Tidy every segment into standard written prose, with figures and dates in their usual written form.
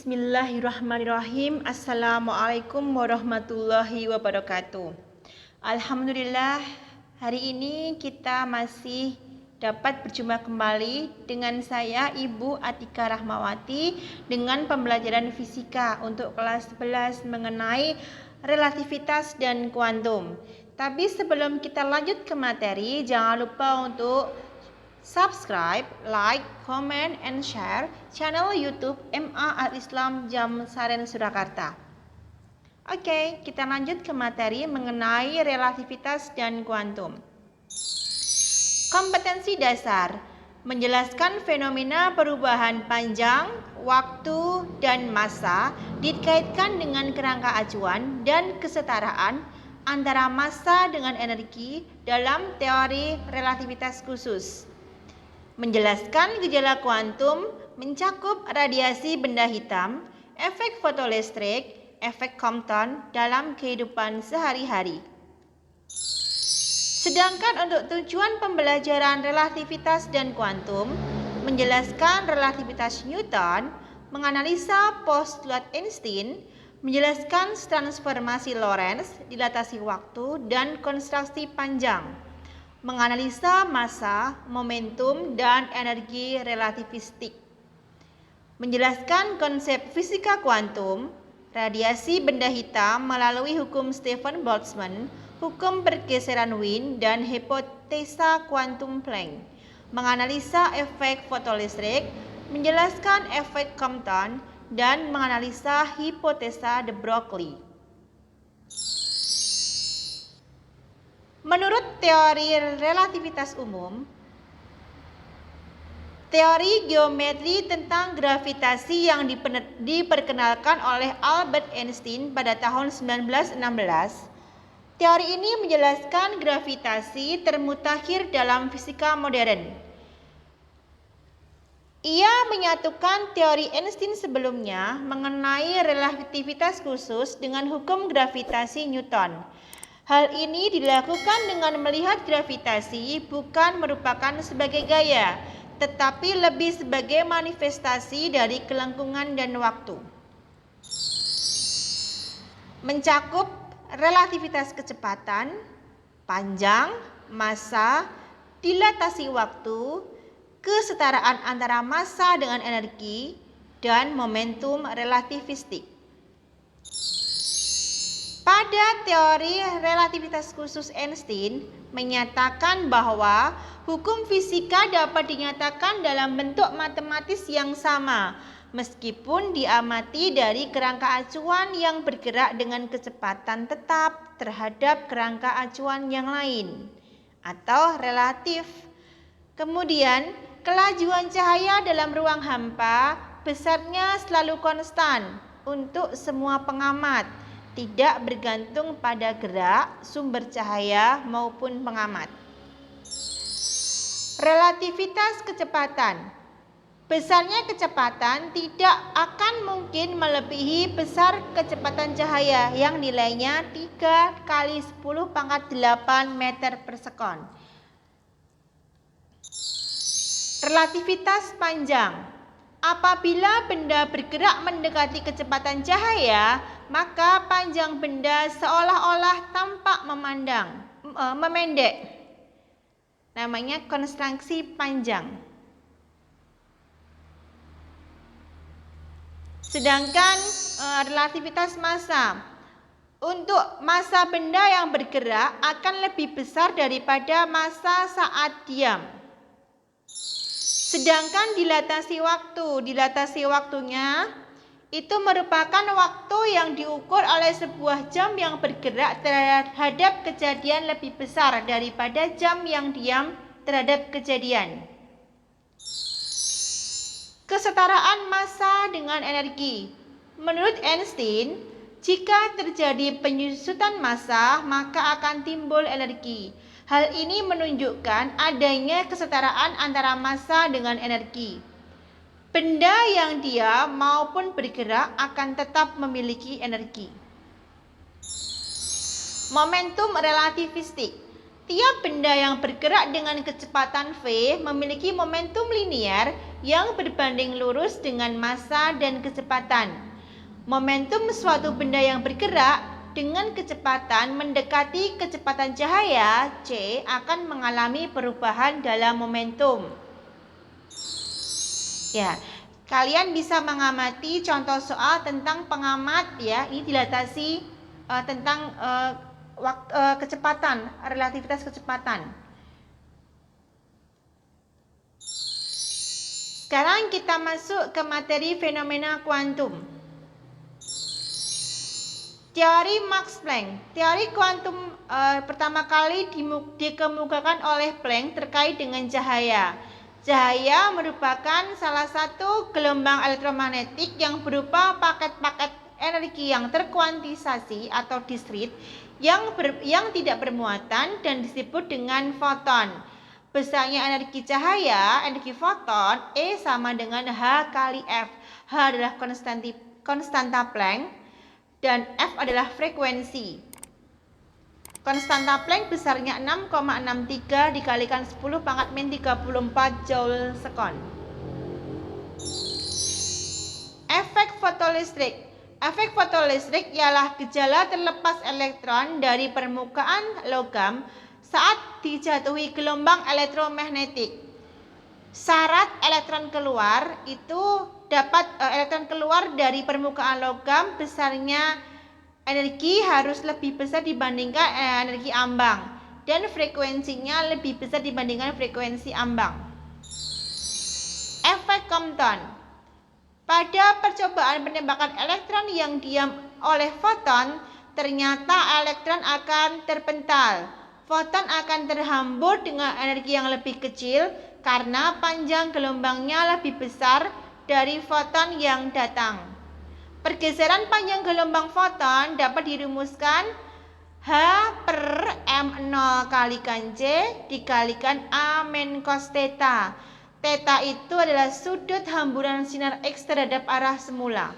Bismillahirrahmanirrahim. Assalamualaikum warahmatullahi wabarakatuh. Alhamdulillah, hari ini kita masih dapat berjumpa kembali dengan saya Ibu Atika Rahmawati dengan pembelajaran fisika untuk kelas 11 mengenai relativitas dan kuantum. Tapi sebelum kita lanjut ke materi, jangan lupa untuk subscribe, like, comment, and share channel YouTube MA Al-Islam Jamsaren Surakarta. Oke, kita lanjut ke materi mengenai relativitas dan kuantum. Kompetensi dasar menjelaskan fenomena perubahan panjang, waktu, dan massa dikaitkan dengan kerangka acuan dan kesetaraan antara massa dengan energi dalam teori relativitas khusus. Menjelaskan gejala kuantum mencakup radiasi benda hitam, efek fotolistrik, efek Compton dalam kehidupan sehari-hari. Sedangkan untuk tujuan pembelajaran relativitas dan kuantum, menjelaskan relativitas Newton, menganalisa postulat Einstein, menjelaskan transformasi Lorentz, dilatasi waktu, dan konstruksi panjang, menganalisa massa, momentum, dan energi relativistik, menjelaskan konsep fisika kuantum, radiasi benda hitam melalui hukum Stephen Boltzmann, hukum pergeseran Wien, dan hipotesa kuantum Planck, menganalisa efek fotolistrik, menjelaskan efek Compton, dan menganalisa hipotesa de Broglie. Menurut teori relativitas umum, teori geometri tentang gravitasi yang diperkenalkan oleh Albert Einstein pada tahun 1916, teori ini menjelaskan gravitasi termutakhir dalam fisika modern. Ia menyatukan teori Einstein sebelumnya mengenai relativitas khusus dengan hukum gravitasi Newton. Hal ini dilakukan dengan melihat gravitasi bukan merupakan sebagai gaya, tetapi lebih sebagai manifestasi dari kelengkungan dan waktu. Mencakup relativitas kecepatan, panjang, massa, dilatasi waktu, kesetaraan antara massa dengan energi, dan momentum relativistik. Pada teori relativitas khusus Einstein menyatakan bahwa hukum fisika dapat dinyatakan dalam bentuk matematis yang sama meskipun diamati dari kerangka acuan yang bergerak dengan kecepatan tetap terhadap kerangka acuan yang lain atau relatif. Kemudian, kelajuan cahaya dalam ruang hampa besarnya selalu konstan untuk semua pengamat, tidak bergantung pada gerak, sumber cahaya, maupun pengamat. Relativitas kecepatan. Besarnya kecepatan tidak akan mungkin melebihi besar kecepatan cahaya yang nilainya 3 kali 10 pangkat 8 meter per sekon. Relativitas panjang. Apabila benda bergerak mendekati kecepatan cahaya, maka panjang benda seolah-olah tampak memendek. Namanya konstruksi panjang. Sedangkan relativitas massa. Untuk massa benda yang bergerak akan lebih besar daripada massa saat diam. Sedangkan dilatasi waktunya itu merupakan waktu yang diukur oleh sebuah jam yang bergerak terhadap kejadian lebih besar daripada jam yang diam terhadap kejadian. Kesetaraan massa dengan energi. Menurut Einstein, jika terjadi penyusutan massa, maka akan timbul energi. Hal ini menunjukkan adanya kesetaraan antara massa dengan energi. Benda yang diam maupun bergerak akan tetap memiliki energi. Momentum relativistik. Tiap benda yang bergerak dengan kecepatan v memiliki momentum linier yang berbanding lurus dengan massa dan kecepatan. Momentum suatu benda yang bergerak dengan kecepatan mendekati kecepatan cahaya c akan mengalami perubahan dalam momentum. Ya, kalian bisa mengamati contoh soal tentang pengamat ya, ini dilatasi tentang kecepatan, relativitas kecepatan. Sekarang kita masuk ke materi fenomena kuantum. Teori Max Planck. Teori kuantum pertama kali dikemukakan oleh Planck terkait dengan cahaya. Cahaya merupakan salah satu gelombang elektromagnetik yang berupa paket-paket energi yang terkuantisasi atau diskrit yang tidak bermuatan dan disebut dengan foton. Besarnya energi cahaya, energi foton, E sama dengan H kali F. H adalah konstanta Planck dan F adalah frekuensi. Konstanta Planck besarnya 6,63 dikalikan 10 pangkat min 34 Joule sekon. Efek fotolistrik. Efek fotolistrik ialah gejala terlepas elektron dari permukaan logam saat dijatuhi gelombang elektromagnetik. Syarat elektron keluar itu dapat elektron keluar dari permukaan logam besarnya energi harus lebih besar dibandingkan energi ambang dan frekuensinya lebih besar dibandingkan frekuensi ambang. Efek Compton. Pada percobaan penembakan elektron yang diam oleh foton, ternyata elektron akan terpental. Foton akan terhambur dengan energi yang lebih kecil karena panjang gelombangnya lebih besar dari foton yang datang. Pergeseran panjang gelombang foton dapat dirumuskan H per M0 kalikan C dikalikan A min cos theta. Theta itu adalah sudut hamburan sinar X terhadap arah semula.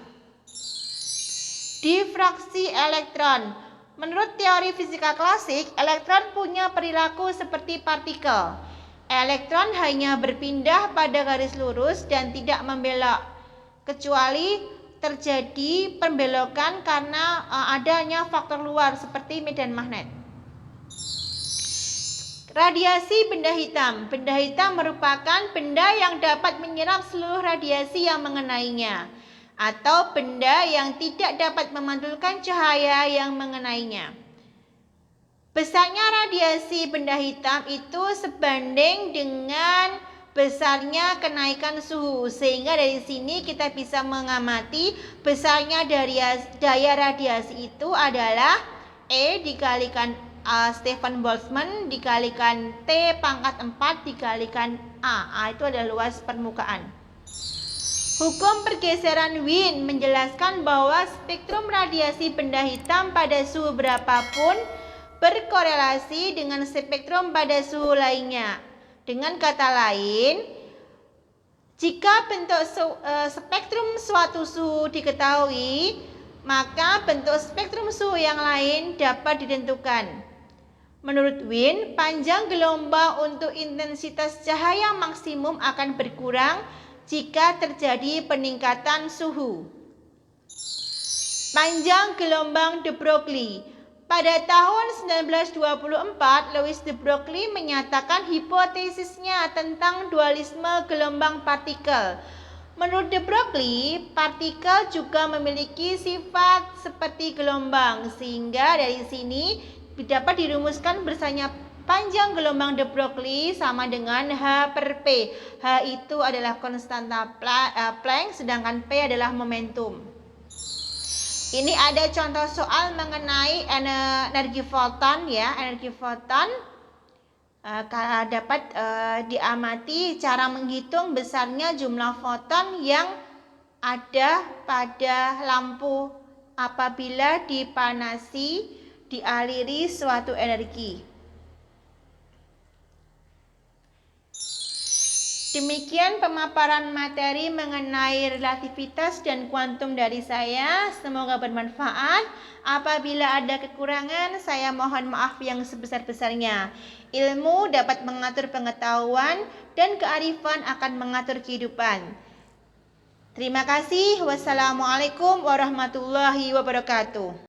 Difraksi elektron. Menurut teori fisika klasik, elektron punya perilaku seperti partikel. Elektron hanya berpindah pada garis lurus dan tidak membelok, kecuali terjadi pembelokan karena adanya faktor luar seperti medan magnet. Radiasi benda hitam. Benda hitam merupakan benda yang dapat menyerap seluruh radiasi yang mengenainya, atau benda yang tidak dapat memantulkan cahaya yang mengenainya. Besarnya radiasi benda hitam itu sebanding dengan besarnya kenaikan suhu, sehingga dari sini kita bisa mengamati besarnya daya radiasi itu adalah E dikalikan Stefan Boltzmann dikalikan T pangkat 4 dikalikan A. Itu adalah luas permukaan. Hukum pergeseran Wien menjelaskan bahwa spektrum radiasi benda hitam pada suhu berapapun berkorelasi dengan spektrum pada suhu lainnya. Dengan kata lain, jika bentuk spektrum suatu suhu diketahui, maka bentuk spektrum suhu yang lain dapat ditentukan. Menurut Wien, panjang gelombang untuk intensitas cahaya maksimum akan berkurang jika terjadi peningkatan suhu. Panjang gelombang de Broglie. Pada tahun 1924, Louis de Broglie menyatakan hipotesisnya tentang dualisme gelombang partikel. Menurut de Broglie, partikel juga memiliki sifat seperti gelombang, sehingga dari sini dapat dirumuskan bersama panjang gelombang de Broglie sama dengan H per P. H itu adalah konstanta Planck, sedangkan P adalah momentum. Ini ada contoh soal mengenai energi foton ya. Energi foton dapat diamati cara menghitung besarnya jumlah foton yang ada pada lampu apabila dipanasi dialiri suatu energi. Demikian pemaparan materi mengenai relativitas dan kuantum dari saya. Semoga bermanfaat. Apabila ada kekurangan, saya mohon maaf yang sebesar-besarnya. Ilmu dapat mengatur pengetahuan dan kearifan akan mengatur kehidupan. Terima kasih. Wassalamualaikum warahmatullahi wabarakatuh.